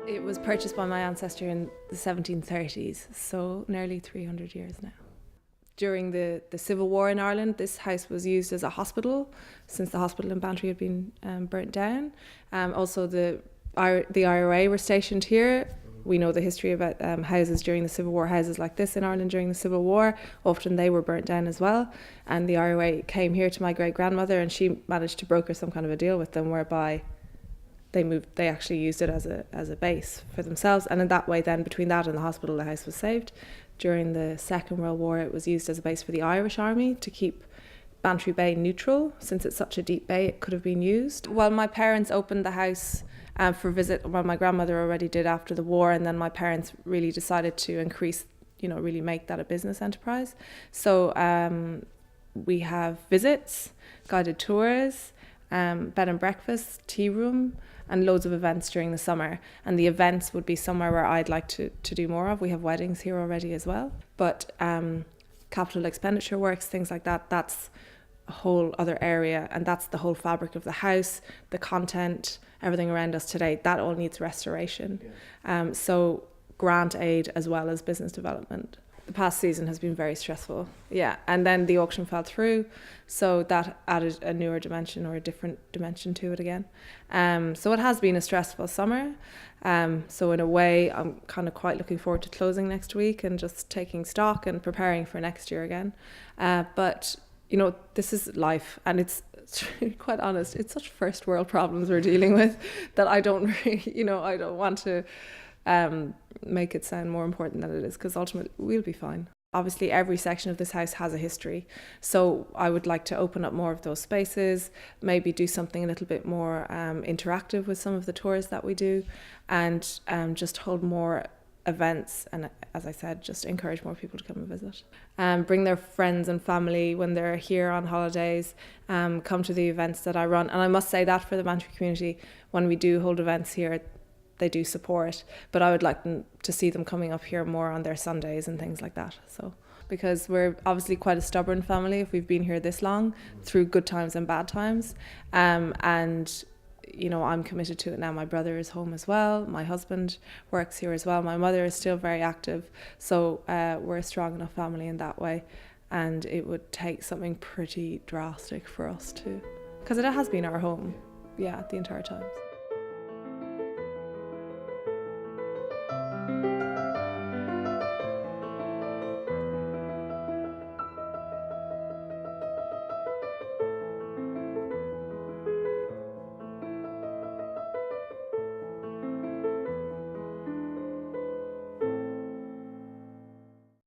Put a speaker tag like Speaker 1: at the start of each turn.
Speaker 1: It was purchased by my ancestor in the 1730s, so nearly 300 years now. During the Civil War in Ireland, this house was used as a hospital, since the hospital in Bantry had been burnt down. Also, the IRA were stationed here. We know the history about houses during the Civil War, houses like this in Ireland during the Civil War. Often they were burnt down as well. And the IRA came here to my great-grandmother, and she managed to broker some kind of a deal with them whereby they actually used it as a base for themselves. And in that way then, between that and the hospital, the house was saved. During the Second World War, it was used as a base for the Irish Army to keep Bantry Bay neutral. Since it's such a deep bay, it could have been used. Well, my parents opened the house for visit, well, my grandmother already did after the war, and then my parents really decided to increase, really make that a business enterprise. So we have visits, guided tours, bed and breakfast, tea room, and loads of events during the summer. And the events would be somewhere where I'd like to do more of. We have weddings here already as well. But capital expenditure works, things like that, that's a whole other area. And that's the whole fabric of the house, the content, everything around us today. That all needs restoration. Yeah. So grant aid as well as business development. The past season has been very stressful, yeah. And then the auction fell through, so that added a newer dimension or a different dimension to it again. So it has been a stressful summer. So in a way, I'm kind of quite looking forward to closing next week and just taking stock and preparing for next year again. But this is life, and it's quite honest, it's such first world problems we're dealing with that I don't really, I don't want to make it sound more important than it is, because ultimately we'll be fine. Obviously every section of this house has a history, so I would like to open up more of those spaces, maybe do something a little bit more interactive with some of the tours that we do, and just hold more events, and as I said, just encourage more people to come and visit. Bring their friends and family when they're here on holidays, come to the events that I run. And I must say that for the Bantry community, when we do hold events here, they do support, but I would like to see them coming up here more on their Sundays and things like that. So, because we're obviously quite a stubborn family if we've been here this long, through good times and bad times, and I'm committed to it now. My brother is home as well, my husband works here as well, my mother is still very active, so we're a strong enough family in that way, and it would take something pretty drastic for us to, because it has been our home, yeah, the entire time.